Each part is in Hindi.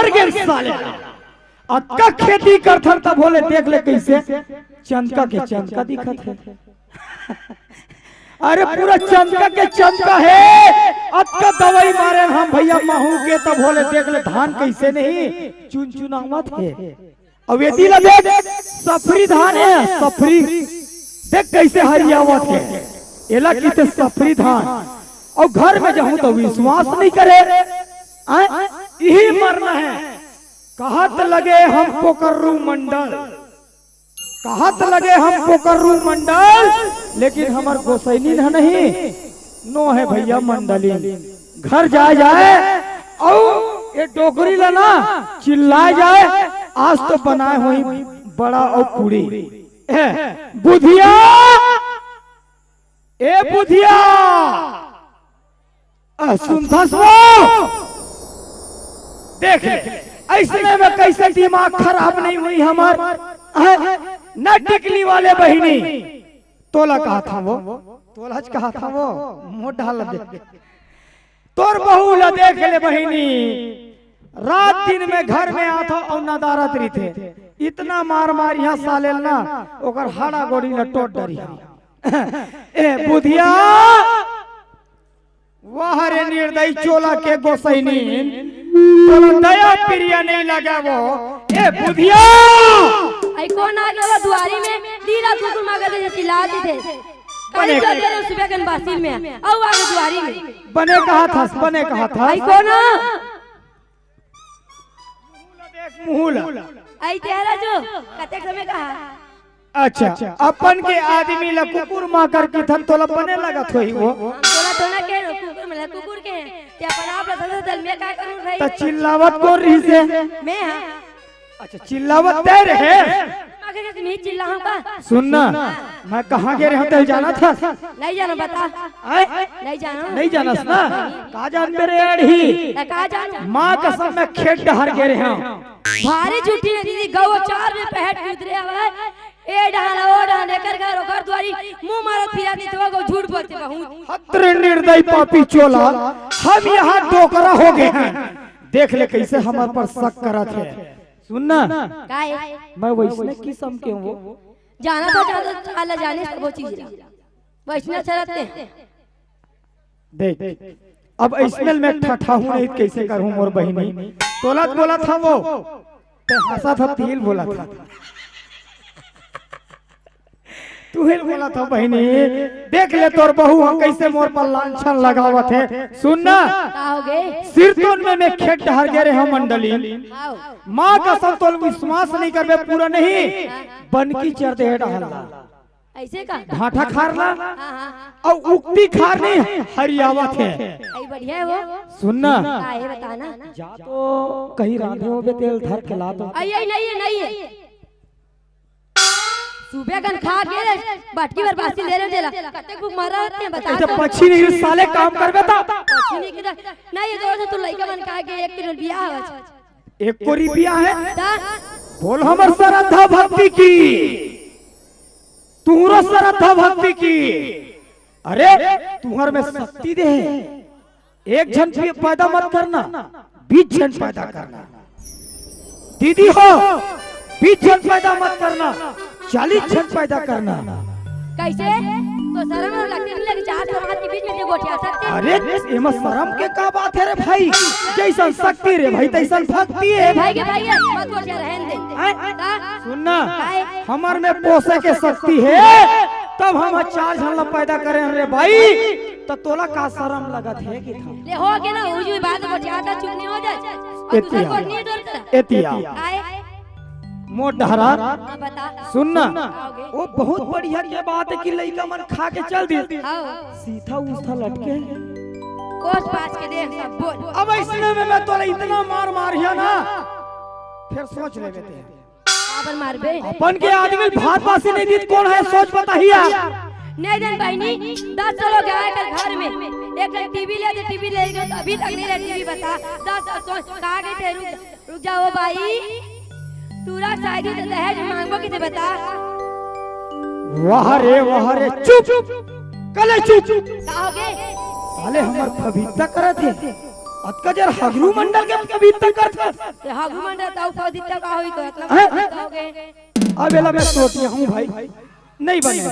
मर गए साले अक्का खेती करथन तब बोले देख ले कैसे चंदका के चंदका दिखत है। अरे पूरा चंदका के चंदका है अक्का दवाई मारे हम भैया महू के तब बोले देख ले धान कैसे नहीं चुन चुनावत है। अब यदि लगे सफरी धान है सफरी देख कैसे हरियावत है एला की सफरी धान और घर में जाऊं तो विश्वास नहीं करे यही मरना है। कहत लगे हम पोकर्रू मंडल कहत लगे हम पोकर्रू मंडल लेकिन हमार गोसैनी नहीं नो है भैया मंडली। घर जाए और ये डोगरी लाना चिल्लाए जाए आज तो बनाए हुई बड़ा और पूरी बुधिया ए बुधिया सुनता देख ऐसे में कैसे दिमाग खराब नहीं हुई हमार न टिकली वाले बहिनी तोला कहा था वो तोलहज कहा था वो मोटा देख तोर बहू ला देख ले बहिनी रात दिन में घर में आता और नदारत रही थे इतना मार मार यहाँ सालेल ना ओकर हाड़ा गोड़ी न टोट डरी ए बुधिया वाह रे निर्दयी चोला के गोसैनी तो दया प्रिया नहीं लगा वो ए बुधिया आई कौन आ गया दुआरी में लीला कुकुर मगर जैसे चिल्लाते थे कल चल रहे सुबह गन बासिल में आओ आगे दुआरी में बने कहा था आई कौन मुहला आई तेरा जो कते समय कहा अच्छा अपन के आदमी ला कुकुर मां कर की थन तोला बने लगा थोई वो तोला तो ना के कुकुर मिला कुकुर के ते अपन आप ला दल में का करूं भाई त चिल्लावत को रही से मैं हां अच्छा चिल्लावत दे रहे मगर जैसे मैं चिल्लाऊं का सुनना मैं कहां गए रहे तेल जाना था नहीं जाना बता नहीं जाना ना का जान मेरे अड़ी का जानू मां कसम में खेत डहर गए रहे भारी झूठी है दीदी गौ चार में पहट उतरे हवा ए डाला ओ डाला लेकर घर ओकर द्वारी मुंह मारत फिरा दी तो वो झूठ बोलते बहुत हत्र निर्दयी पापी चोला हम यहाँ डोकरा हो गए हैं देख ले कैसे हमारे पर शक करत है। सुनना काहे मैं वैष्णव किस्म के हूँ जाना तो जाना अल्लाह जाने सब वो चीज वैष्णव चलते देख अब ऐसमेल में ठठा हूँ नहीं कैसे करूँ मोर बहिनी तोलत बोला था वो हंसा था तिल बोला था तू ही बोला था बहिनी देख ले तोर बहू हम कैसे मोर पर लांछन लगावत है। सुनना सिर तोन में मैं खेत डहर गए रहे मंडली माँ का सब तोल विश्वास नहीं करबे पूरा नहीं बनकी चढ़ दे डहला ऐसे का भाटा खारना और उक्ति खार नहीं हरियावत है बढ़िया है वो। सुनना काहे बताना जा तो कहीं राधे हो बे तेल धर के ला दो नहीं है सुबह गन खा के बाटकी भर बासी ले रहे देला कते को मारा होते हैं बता तो पक्षी नहीं साले काम करबे ता पक्षी नहीं किदा नहीं जोर से तू लइका बन खा के एक किलो बियाह है एक कोरी बियाह है बोल हमर श्रद्धा भक्ति की तुहरो श्रद्धा भक्ति की अरे तुहर में शक्ति दे एक जन पैदा मत करना 20 जन पैदा करना दीदी हो 20 जन पैदा मत करना 40 जन पैदा करना कैसे तो शर्म लगती नहीं लगी चार समाज के बीच में जो गोठिया सकते अरे एमा शर्म के का बात है रे भाई जैसन शक्ति रे भाई तैसन भक्ति है भाई के भाई मत गोठिया रहन दे सुनना हमार में पोसे के शक्ति है तब हम 4 जन पैदा करें रे भाई तो तोला का शर्म लगत है कि था ले हो के ना उजू बात गोठिया था चुन्नी हो जाए और दूसरा को नहीं डरता एतिया मोट डहरा बता सुनना वो बहुत बढ़िया के बात है कि लइका मन खा के चल दी सीधा उस्ता लटके कोस पास के देख सब बोल अब इसने में मैं तोला इतना मार मारिया ना फिर सोच ले बेटे अपन मारबे अपन के आदमी भात बासी नहीं दी कौन है सोच बताइया नहीं दिन बहनी 10 लोग आए कर घर में एक टीवी ले दे टीवी ले गए अभी तक नहीं रही टीवी बता 10 सोच कहा गए थे रुक जाओ भाई तूरा शादी तो दहेज मांगबो किसे बता वाह रे चुप कले चुप कहोगे साले हमर भविता करत है अतका जर हगरू मंडल के कभी तक करता ये हागु मंडल ताऊ पौधी तक होई तो हैं? मतलब होगे अब एला मैं सोच हूँ भाई नहीं बने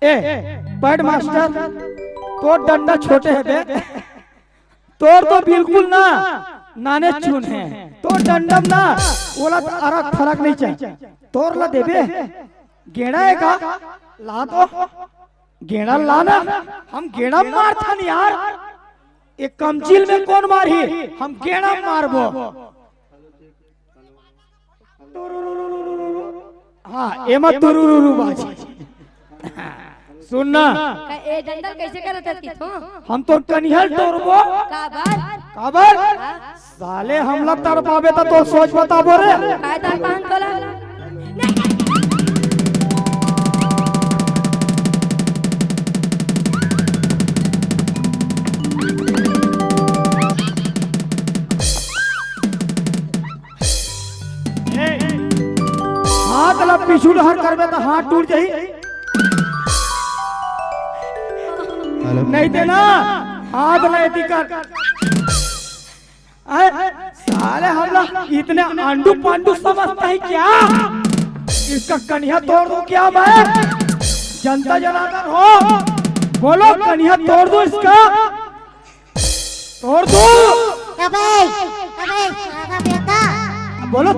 ए पैड मास्टर तो डंडा छोटे है बे तोर तो बिल्कुल ना नाने चुन है तो डंडम ना ओला तो अरक फरक नहीं चाहिए तोर ला देबे गेड़ा है का ला तो गेड़ा लाना हम गेड़ा मार था नहीं यार एक कमचिल में कौन मारी हम गेड़ा मारबो हाँ एमा तुरुरुरु बाजी सुनना ए डंडल कैसे करत है की तो हम तो कनिहल तोड़बो काबर साले हम लोग तर पावे तो सोच बताबो रे काय तार पान कोला हाथ ला पिछुड़ हर करबे तो हाथ टूट जाई नहीं देना हाथ नहीं कर साले हम लोग इतने आंडू पांडू समझता है क्या इसका कन्या तोड़ दो क्या मैं जनता जनार्दन हो बोलो कन्या तोड़ दो इसका तोड़ दो अबे सारा बेटा बोलो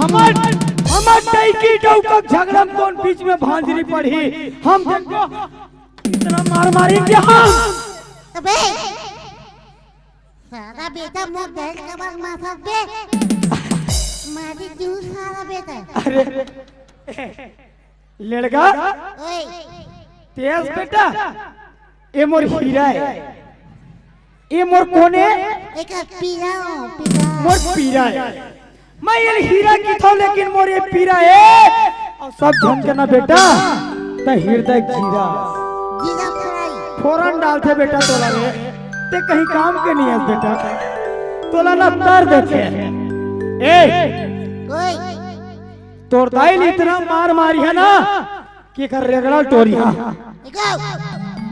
हमार टाइकी डौका झगड़ा कौन बीच में भांजरी पड़ी हम देखो इतना मार मारेंगे हम अबे सारा बेटा मुंह देख के बाद माथा पे मारी क्यों सारा बेटा अरे लड़का ओए तेज बेटा ये मोर हीरा है ये मोर कोने एक पीरा मोर पीरा है मैं ये हीरा की था लेकिन मोर ये पीरा है और सब जन के ना बेटा ते हृदय जीरा जीरा फ्राई फौरन डालते बेटा तोला रे ते कहीं काम के नहीं है बेटा तोला ना तार देते ए ओए तोर दाइल इतना मार मारी है ना कि कर रेगड़ा टोरिया इको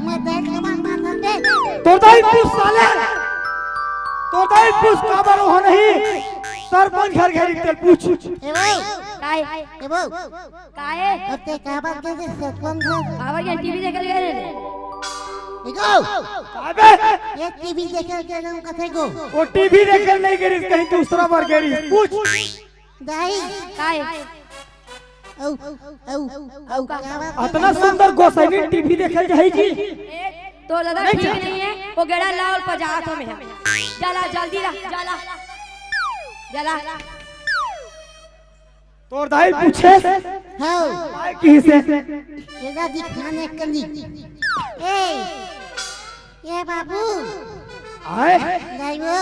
मैं देख के बाद माथा पे तोर दाइल पूछ साले तोर दाइल पूछ काबर हो नहीं सरपंच घर घेरी तेल पूछ ए वो काय ए वो काहे अब ते काबर के सरपंच है बाबा के टीवी देख ले रे इको अबे ये टीवी देख के नाम कथे को वो टीवी देखल नहीं गिरी कहीं दूसरा बार गिरी पूछ दाई काय औ औ काबर इतना सुंदर गोसाई टीवी देखल जाई जी तो दादा ठीक नहीं है वो गेड़ा लाओ 50 में है चला जल्दी ला चला चला तोर दाइल पूछे हां काय की से एदा दिखाने कली ए ये बाबू आए दाई वो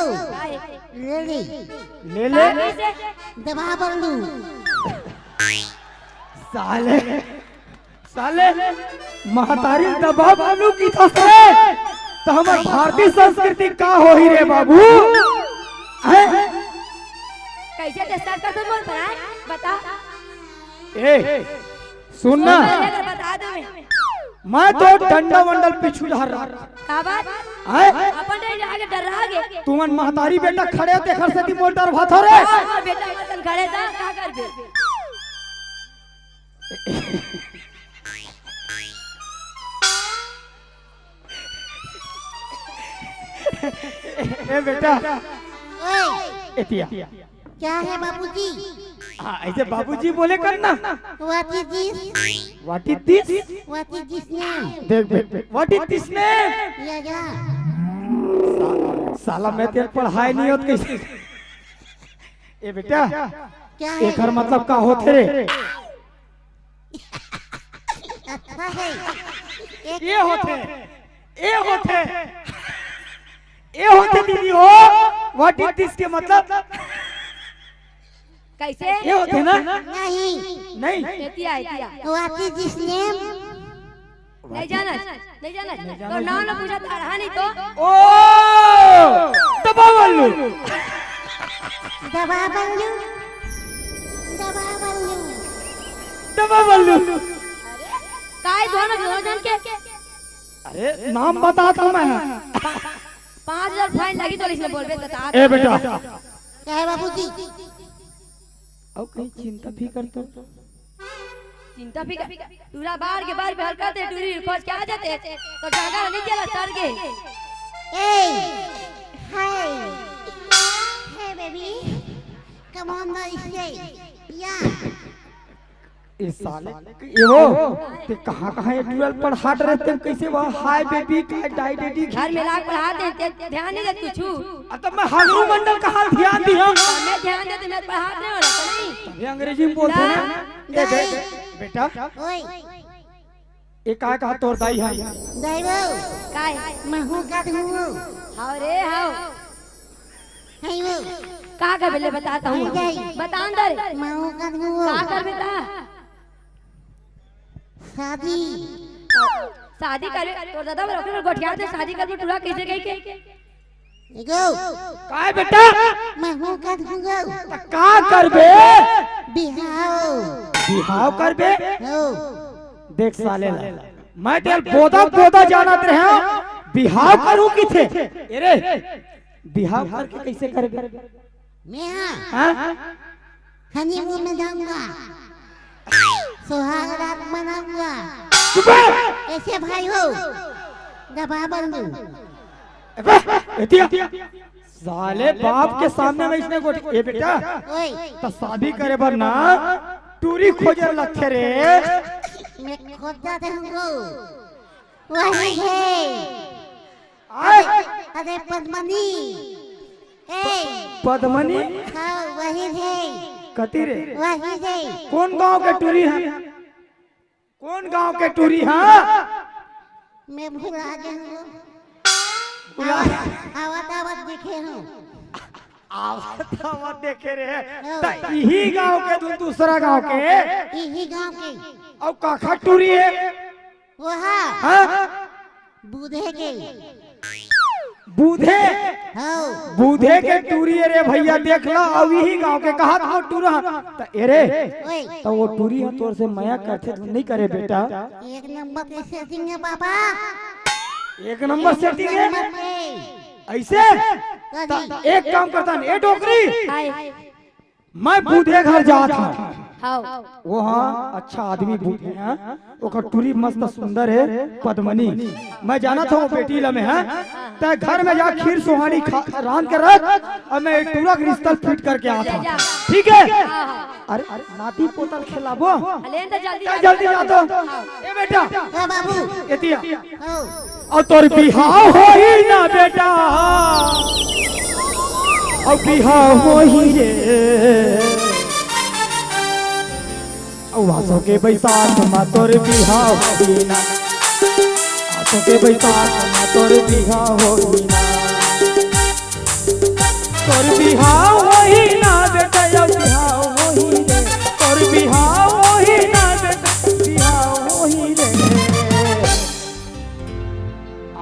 ले ले ले दबा बल्लू साले साले महतारी दबा बालू की से तो हमार भारतीय संस्कृति का हो ही रे बाबू हैं? कैसे टेस्ट कर तो बोल रहा है बता ए सुनना बता दो मैं तो डंडा वंडल पिछू जा रहा का बात हैं? अपन नहीं आगे डरा गे तुमन महतारी बेटा खड़े देखर से मोटर भाथो रे और बेटा वतन खड़े था का कर बे ए बेटा ओए एतिया क्या है बाबूजी हाँ ऐसे बाबूजी बोले करना what is this what is this what is this name देख व्हाट इज दिस नेम या साला मैं तेरे पढ़ाई नहीं होत कैसे ए बेटा क्या है एकर मतलब का होथे रे अच्छा है एक ये होथे ए होथे ए होथे दीदी हो व्हाट इज दिस के मतलब कैसे ये होथे ना नहीं नहीं एतिया एतिया व्हाट इज दिस नेम नहीं जाना तो नाम ना पूछा था नहीं तो ओ दबावल्लू दबा बल्लू दबा बल्लू। काय दोनों दोनों जन के अरे नाम बताता मैं। 5000 फाइन लगी तो इसने बोल बे बता। ए बेटा क्या है बाबूजी? अब कहीं चिंता फिकर तो चिंता फिकर टूरा बाहर के बाहर हर करते टूरी खोज के आ जाते तो जागा नहीं चला सर के। Hey, hi, hey baby, come on now, stay, yeah. इस साले ये वो ते कहाँ ये 12 पर हाट रहते हैं कैसे वो हाय बेबी का डाइडेटी घर में लाग पढ़ाते ध्यान नहीं देते कुछ। तो मैं हागरू मंडल का हाल ध्यान दिया। मैं ध्यान देते मैं पढ़ाते हो नहीं। ये अंग्रेजी में बोलते हैं ना। ए बेटा ओए, ये कहा तोर दाई है दाईबो, काय महू का धुओ, हाउ रे हाउ है वो, का कर बेले बताता हूँ बता अंदर महू का धुओ, का कर बेटा शादी, शादी करे तो दादा बरोबर गोठिया से शादी कर टूरा कैसे गई के एगो, काय बेटा महू का धुओ, का करबे बिहाव, बिहाव करबे हो, देख साले मैं तेल बोदा जानत रहे बिहाव करूं की थे अरे बिहाव करके कैसे करबे मैं हां हनीमून में जाऊंगा, सुहाग रात मनाऊंगा, चुप कैसे भाई हो, दबा बंदू, एतिया साले बाप के सामने में इसने गोटी ए बेटा ओए, तो शादी करे बर ना टूरी खोजे लखे रे मैं खोद जाते हमको, वही है, अरे पद्मनी, पद्मनी हाँ वही है, कती रे वही है, कौन गांव के टूरी है कौन गांव के टूरी है मैं भुला गया हूँ, आवत आवत दिखे हूँ, आवत देखे रे त यही गांव के दूसरा गांव के यही गांव के, और काखा टूरी है वहाँ हाँ बूढ़े के, बूढ़े हाँ बूढ़े के टूरी है रे भैया देख ला अब यही गांव के कहा था टूरा तो एरे ओए, तो वो टूरी है तोर से माया करते तो नहीं करे बेटा एक नंबर के सेटिंग है पापा, एक नंबर सेटिंग है नंबर के, ऐसे तो एक काम करता ए डोकरी हाय मैं बूढ़े घर जा था हाउ वो हाँ अच्छा आदमी बूढ़े हैं ओकर टूरी मस्त सुंदर है पद्मनी मैं जाना था वो बेटी लमे है ते घर में जा खीर सुहानी रांध के रख और मैं टूरा का रिश्ता फिट करके आता ठीक है अरे नाती पोतल खिलाबो ले तो जल्दी जल्दी जा तो ए बेटा ओ बाबू, एतिया ओ, और तोर बिहाव होई ना बेटा और बिहाव होई रे आसो के बैसाख में तोर बिहाव होई ना आसो के बैसाख में तोर बिहाव होई ना तोर बिहाव होई ना बेटा या बिहाव होई रे तोर बिहाव होई ना बेटा बिहाव होई रे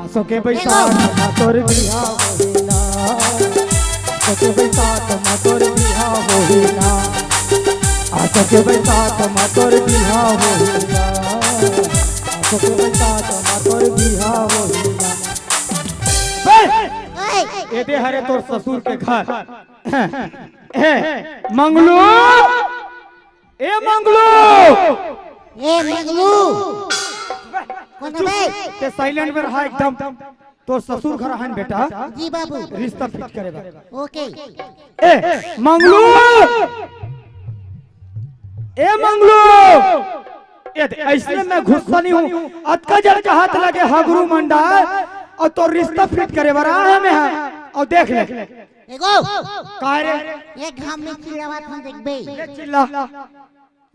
आसो के बैसाख में तोर बिहाव होई ना आसो के बैसाख में तोर बिहाव होई ना आसो के बैसाख में तोर बिहाव होई ना आसो के बैसाख में तोर बिहाव होई ना ओए, ए दे हरे तोर ससुर के घर ए मंगलू ए मंगलू ए मगलू, कौन है बे? ते साइलेंट में रहा एकदम तोर ससुर घर हन बेटा जी बाबू, रिश्ता फिट करे बा ओके, ए मंगलू ए मंगलू ऐसे मैं गुस्सा नहीं हूँ अतका जल का हाथ लगे हगरू मंडल और तो रिश्ता फिट करे बरा है मैं और देख ले एगो, का रे एक घाम में चिल्लावत हम देख बे, ले चिल्ला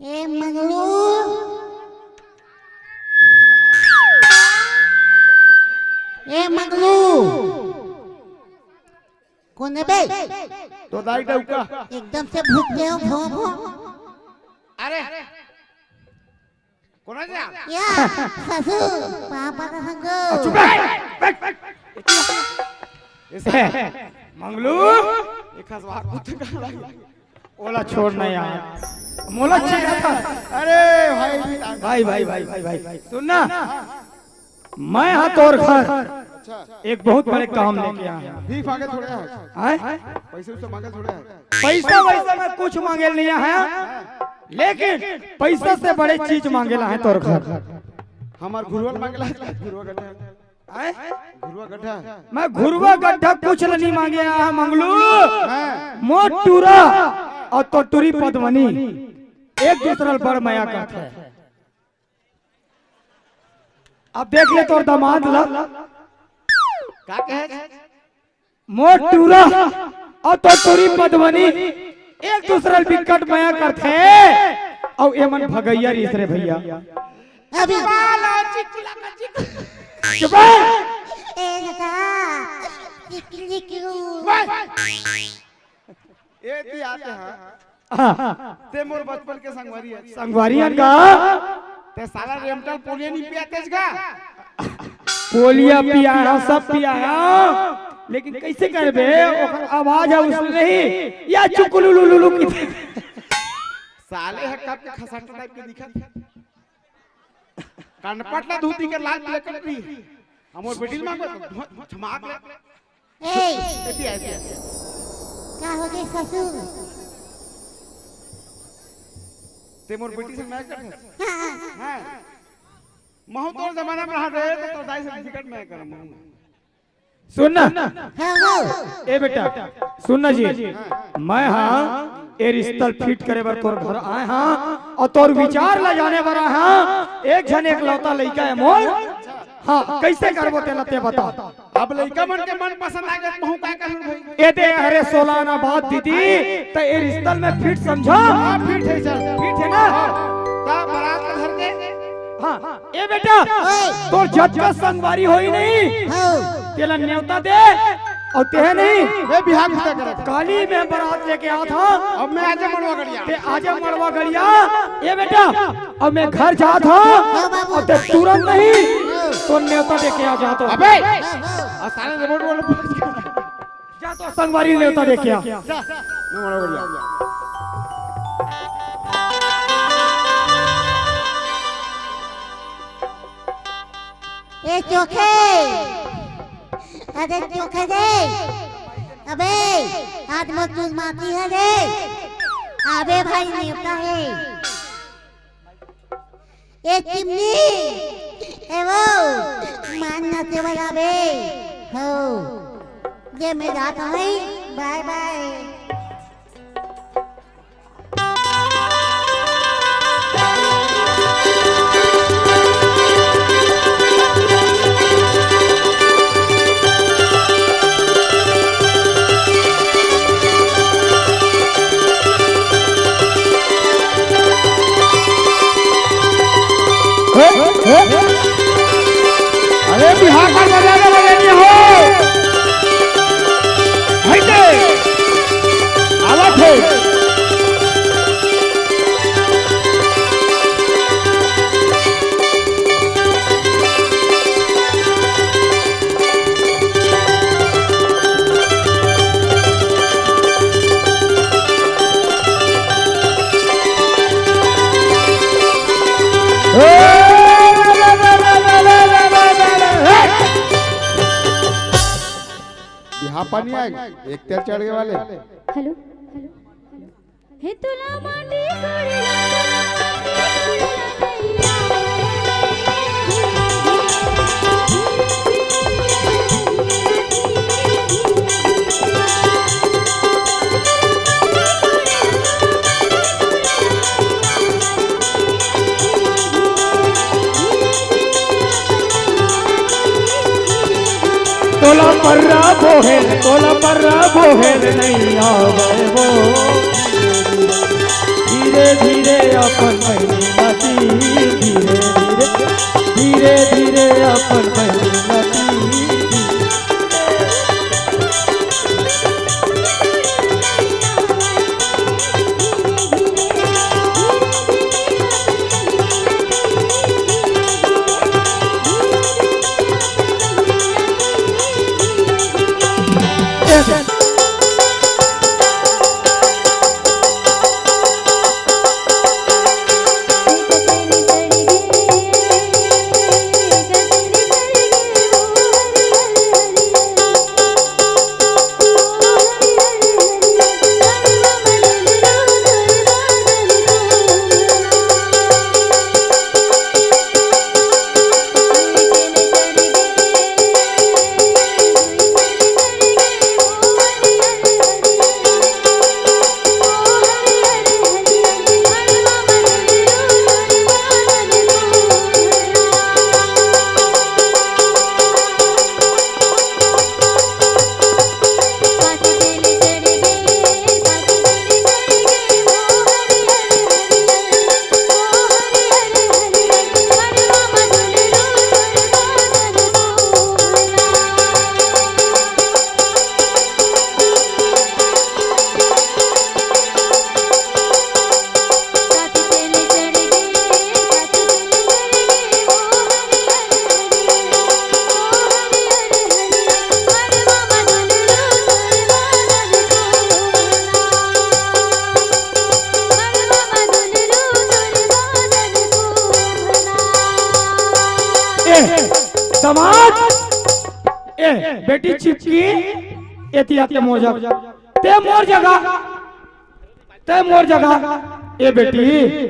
ए मंगलू, ए मंगलू, कौन है बे? तो दाई डौका एकदम से भूख गए हो भो भो, अरे कौन है या ससुर पापा का संग, चुप मंगलू एक हज़ार ओला छोड़ नहीं यार मोला छीना था। अरे भाई भाई भाई भाई भाई सुनना, मैं हाँ तोर घर एक बहुत बड़े काम लेके आया हूं। भीख मांगे थोड़े है, हैं? पैसे उससे मांगे थोड़े है। पैसा वैसा मैं कुछ मांगे नहीं है, लेकिन पैसा से बड़े चीज मांगेला है तोर घर। हमार गुरुवर मांगेला है, गुरुवा गड्ढा हैं? गुरुवा गड्ढा मैं घुरवा गड्ढा कुछ नहीं मांगे आया मंगलू, है। मोटूरा और तोटूरी पद्मनी एक दूसरा बड़ माया करते हैं। अब देख ले तोर दामाद ला, का कहे मोटूरा और तोटूरी पद्मनी एक दूसरा विकट माया करते हैं और एमन भगैया रीस रे भैया। अभी चुप है। ए दादा चिकली क्यों ये ती आते हैं, हाँ, ते मोर बचपन के संगवारी है। संगवारियन का ते साला रेमटल पोलियो नहीं पिया तेज का। पोलिया पिया सब पिया, लेकिन कैसे करबे ओकर आवाज है उसमें नहीं या चुकुलुलुलुलु की। साले है कब के खसाट टाइप के दिखत। कानपटला धोती के लाल प्लेट करी हमर बेटी मांगो धमाक ले। ए ऐसी ऐसी क्या हो गए ससुर? ते मोर बेटी से मैं कर हाँ हां महु तो जमाना में रहा रहे तो दाई से टिकट मैं करम। सुनना हाँ ए बेटा, सुनना जी, मैं हाँ ए रिश्ता फिट करे बर तोर घर आए हाँ और तोर विचार ला जाने बर हाँ। एक जन एक लौता लइका है मोल, हाँ कैसे करबो ते लते बता। अब लइका मन के मन पसंद आ गए महु का कहूं भाई। ए दे अरे 16 ना बात दीदी तो ए रिश्ता में फिट समझा। हां फिट है चल फिट है ना। ता बारात का घर के हाँ ए बेटा तोर जज का संगवारी होई नहीं, हाँ तेला न्योता दे और ते नहीं वे बिहार घुसा कर। काली में बारात लेके आ था। अब मैं आजे मड़वा गड़िया ते आजा मड़वा गड़िया। ए बेटा अब मैं घर जा था और ते तुरंत नहीं तो न्योता दे के आ जा। तो अबे आ साले रिमोट वाले पहुंच गया। जा तो संगवारी न्योता दे के आ। जा मैं मड़वा गड़िया। ए चोखे, अरे चोखे दे। अबे आज मजदूर माती है रे। अबे भाई नेवता है। ए चिमनी, ए वो मानना से वाला बे। हो ये मैं जाता है, बाय बाय। अरे बिहार का बजाने बजानी हो हटे आवाज है। बिहार पानी आएगा एक तेल चढ़ गए वाले। हेलो हे तुला माटी करेला तोला पर्रा बोहेल नहीं आवे वो धीरे धीरे अपन बहनी मती धीरे धीरे अपन बहनी मती। समाज ए बेटी चिपकी एतिया ते मोर जगह ते मोर जगह ए बेटी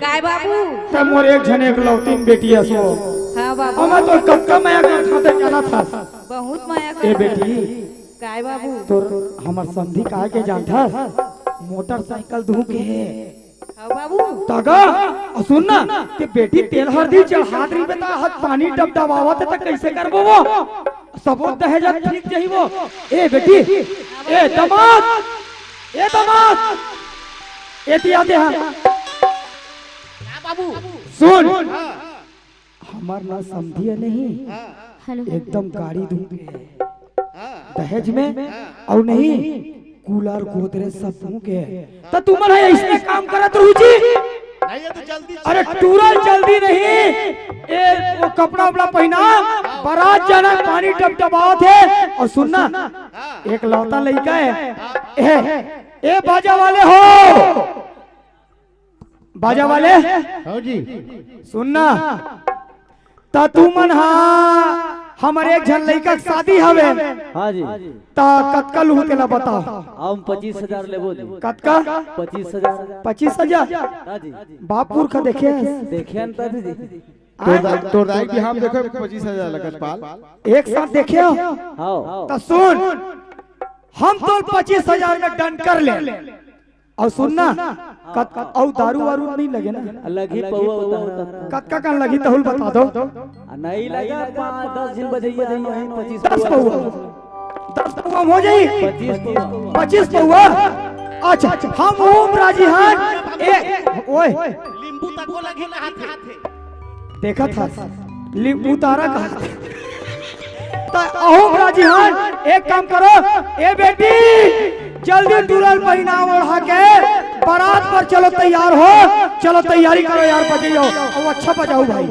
काय बाबू ते मोर एक जने एक लौती बेटी है सो हाँ बाबू हम तो कक्का माया का खाते जाना था बहुत माया ए बेटी काय बाबू तो हमर संधि काहे के जानता मोटरसाइकिल धू के हाँ बाबू तगा सुन ना कि बेटी तेल हल्दी चढ़ा रही बता हाथ पानी डबडबावत है त कैसे करबो वो सबूत दहेज ठीक जही वो ए बेटी ए दामाद एतिया दे बाबू सुन हमार ना समझिए नहीं एकदम गाड़ी दूंगे दहेज में और नहीं कूलर गोदरेज सब दूंगे तो तुम ऐसे काम करत रुचि नहीं ये तो जल्दी अरे तुरंत जल्दी नहीं ए वो कपड़ा उपड़ा पहना बारात जाना पानी टपटपाओ थे और सुनना एक लौता लड़का है ए बाजा वाले हो बाजा वाले हाँ जी सुनना ता तू मन हमारे एक जन लड़का शादी हवे हाँ जी ता कतका लू के ला बताओ हम 25,000 लेबो जी कतका 25,000 25,000 हाँ जी बापुर का देखे देखिए ना जी तो राय भी हम देखो 25,000 लगत पाल एक साथ देखे हो हाँ तो सुन हम तो 25,000 में डन कर ले और सुनना और दारू वारू नहीं लगे ना अलग ही पौवा होता कतका kan लगी तहुल बता दो नहीं लगा 5-10 दिन बजाइए नहीं वहीं 10 पौवा 10 पौवा हो जाई 25 पौवा अच्छा हम ओम राजी हां ए ओए नींबू तक को लगे ना हाथ देखा था लींबू तारा का ओम राजी हां एक काम करो ए बेटी जल्दी दुल्हन पहनाव ओढ़ा के बारात पर चलो तैयार हो चलो तैयारी करो यार बजाओ और अच्छा बजाओ भाई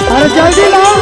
अरे जल्दी लाओ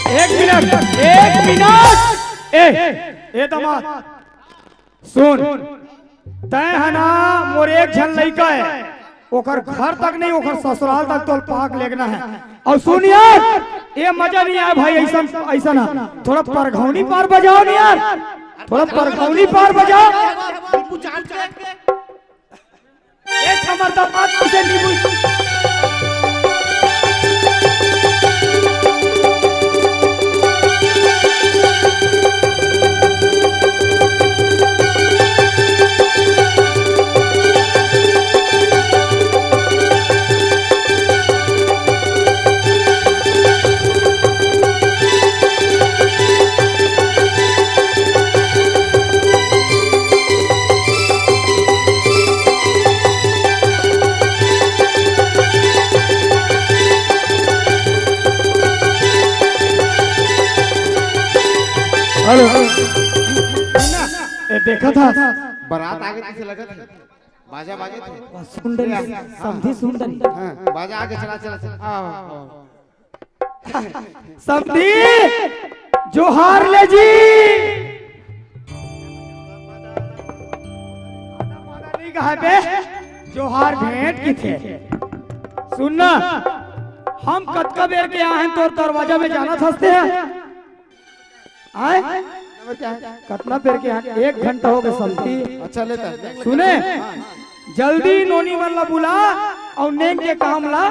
एक मिनट ए दामाद सुन तय है ना मोर एक झन लड़का है ओकर घर तक नहीं ओकर ससुराल तक तो पाक लेगना है और सुन यार ये मजा नहीं आया भाई ऐसा ऐसा ना थोड़ा परघौनी पार बजाओ नहीं यार थोड़ा परघौनी पार बजाओ नींबू जान के एक हमार दामाद से नींबू हेलो ए देखा था बारात आगे पीछे लगा था बाजा बाजे थे सुंदरी समधी सुंदरी हाँ बाजा आगे चला चला समधी जोहार ले जी नहीं कहा बे जोहार भेंट की थे सुनना हम कतका बेर के यहाँ हैं तो दरवाजा में जाना थसते हैं आए नंबर क्या है? कितना पेड़ के यहाँ 1 घंटा हो गया समझी। अच्छा लेता है। सुने जल्दी नोनी मन ला बुला और नेम के काम ला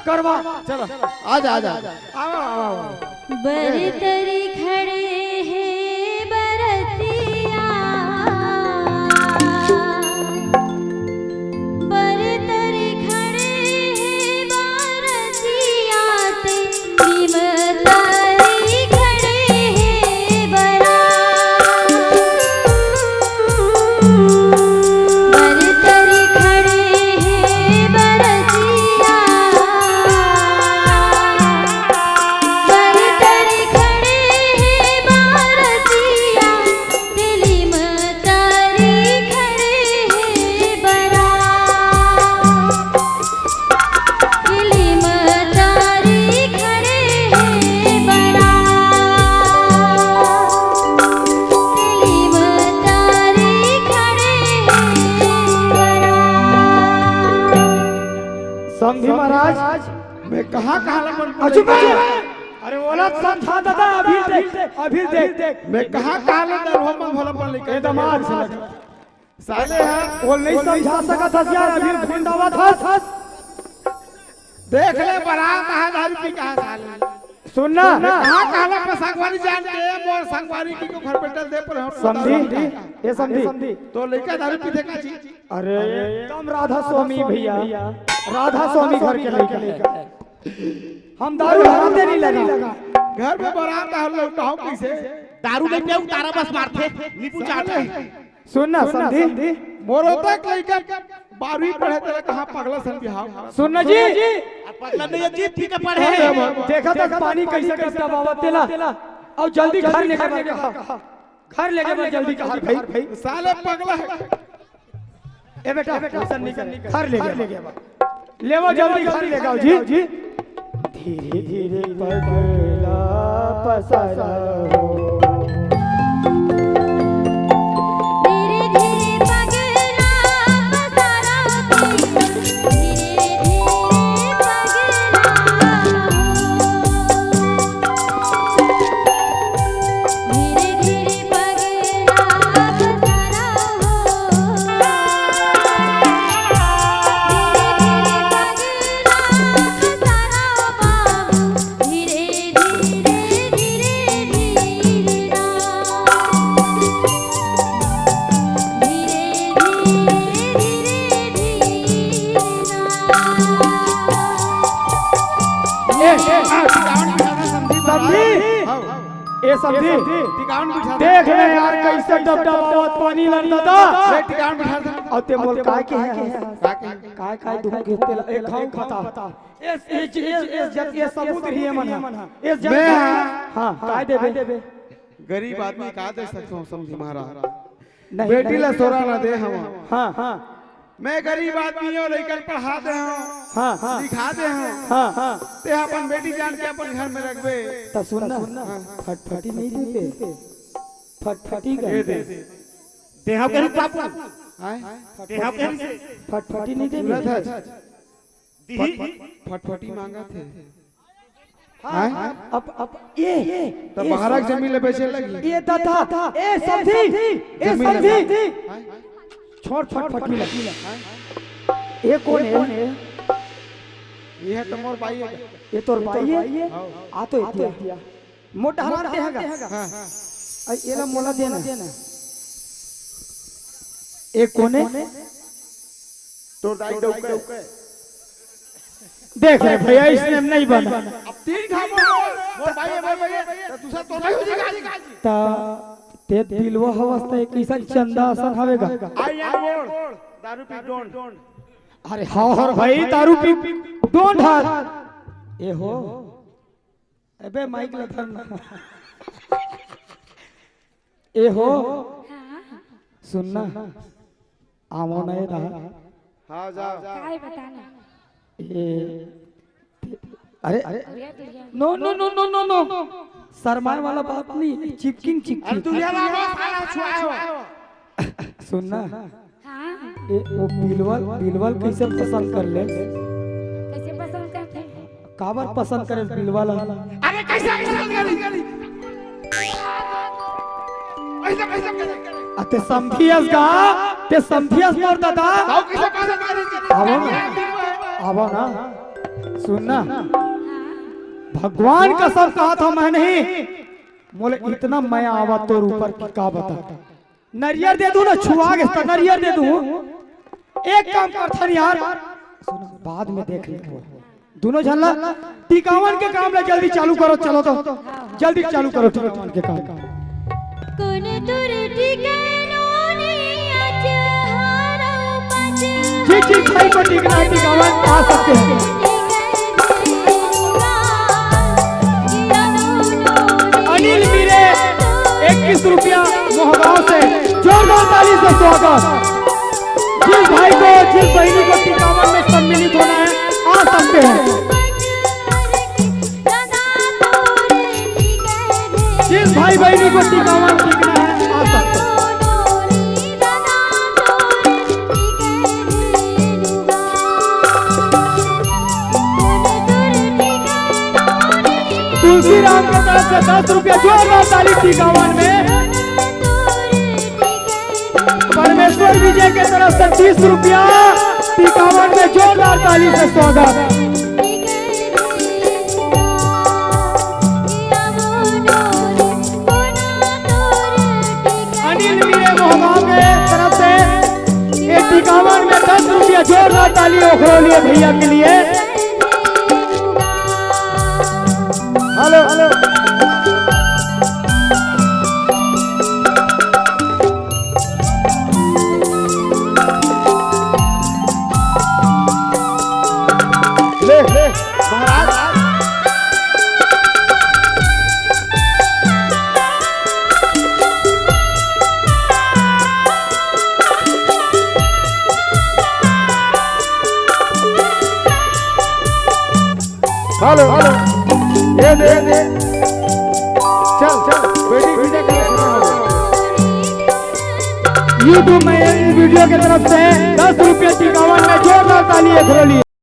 करवा। चलो आजा आजा आओ आओ आओ। बरतरी खड़े हैं बरतिया, बरतरी खड़े हैं बरतिया, निमतारी खड़े हैं बरा, बरतरी खड़े हैं बरतिया, बरतरी खड़े हैं बरतिया, दिली मतारी खड़े हैं बरा, दिली मतारी खड़े हैं बरा, दिली मतारी खड़े हैं बरा। समझी महाराज। मैं कहाँ कहाँ लपन चुप अरे बोला था दादा अभी देख मैं कहाँ कहाँ लपन हम भोला पन लिखे दमाद से साले हैं वो नहीं समझा सका था यार अभी गुंडावा था। देख ले बरात है दारू पी कहाँ साले सुनना कहाँ कहाँ लपन संगवारी जान के मोर संगवारी की को घर बेटल दे पर हम समझी ये समझी। तो लड़का दारू पीते का चीज अरे एकदम राधा स्वामी भैया, राधा स्वामी घर के लेके हम दारू हराते नहीं लगा। घर में बरात है लौटाओ कैसे दारू नहीं पिया तारा बस मारते नींबू चाटते। सुनना समझी। मोरो तक लड़का 12वीं पढ़े तेरा कहाँ पगला सन बिहाव सुनना जी पगला नहीं जीत पी के पढ़े देखा था पानी कैसे कैसे बाबा तेला और जल्दी घर लेके घर लेके जल्दी भाई साले पगला है ए बेटा घर ले ले वो जल्दी घर ले जाओ जी। धीरे धीरे पगला पसारा हो, धीरे धीरे पगला पसारा हो, धीरे धीरे पगला हो, धीरे धीरे पगला पसारा हो, धीरे धीरे धीरे धीरे ना, धीरे धीरे धीरे ए समझी टिकाउन बिठा देख ले यार कैसे डबडबावत पानी लगता था। टिकाउन बिठा दे और ते बोल काय के है का काय दुख के तेल एक खाऊ खाता इस जत ये समुद्र ही है मन इस जत मैं हां काय देबे गरीब आदमी का दे सकता हूँ समझी महाराज नहीं बेटी ला सोरा ना दे हम हां मैं गरीब आदमी हूँ लड़का पढ़ा दे हूँ हां सिखा दे हूँ हां ते अपन बेटी जान के अपन घर में रखबे तो सुनना फटफटी नहीं देते फटफटी दे दे देहा करी बापू हाय देहा करी फटफटी नहीं सूरत देते है दी फटफटी मांगा थे अब ये तो महाराज जमीन ले बेचे लगी ये दादा ए समझी छोड़ फटफटी लगी ये कौन है ये है तमोर भाई है ये तोर भाई है आ तो इतिया मोटा मारते हैगा हां ये ला मोला देना ये कौन है तो दाई डौके देख ले भैया इसने नहीं बना अब 3 खामो मोर भाई है तो दूसरा तो नहीं हो जाएगा ता ते दिलवा अवस्था एक ऐसा चंदा आसन हवेगा आई एम बोर्ड दारू पी डोंट अरे हाँ भाई दारू पी डोंट हार ए हो अबे माइक ला धरना ए हो सुनना आमो नहीं रहा हां जाओ काय बताना ये अरे no no no no no no शर्माए वाला बात नहीं चिपकिंग तू ये वाला साला छुआओ सुनना हाँ ए वो बिलवल कैसे पसंद कर ले कैसे पसंद करते हैं? काबर पसंद करे बिलवल अरे कैसे पसंद करी कैसे कैसे कैसे अते संभियस गा ते संभियस मोर दादा आओ कैसे कैसे आवो ना आवो ना सुन ना भगवान कसम कहा था मैं नहीं बोले इतना मैं आवा तोर ऊपर की का बता नरियर दे दूं ना छुआ के तो नरियर दे दूं एक काम कर थन यार सुन बाद में देख लेंगे दोनों झल्ला टिकावन के काम ले जल्दी चालू करो चलो तो जल्दी चालू करो टिकावन के काम कोन तुर ठिकानोनी आज हारो पाछ जी भाई को टिकावन आ सकते हैं अनिल मीरे 21 रुपया मोहगांव से जोरदार ताली से स्वागत जिस भाई को जिस बहनी को टिकावन में सम्मिलित होना है आ सकते हैं जिस भाई बहनी को टिकावन सीखना है आ सकते हैं तुलसी राम की तरफ से 10 रुपया जोरदार ताली टिकावन में परमेश्वर विजय के तरफ से 30 रुपया टिकावन में जोरदार ताली से स्वागत अनिल मीरे मोहगांव के तरफ से टिकावन में 10 रुपया जोरदार ताली ओखरोलिए भैया के लिए हेलो हेलो ले महाराज हेलो हेलो ये दे चल चल बेटी वीडियो यूट्यूब में वीडियो की तरफ से 10 रुपये टिकावन में जोरदार ताली खोलिए।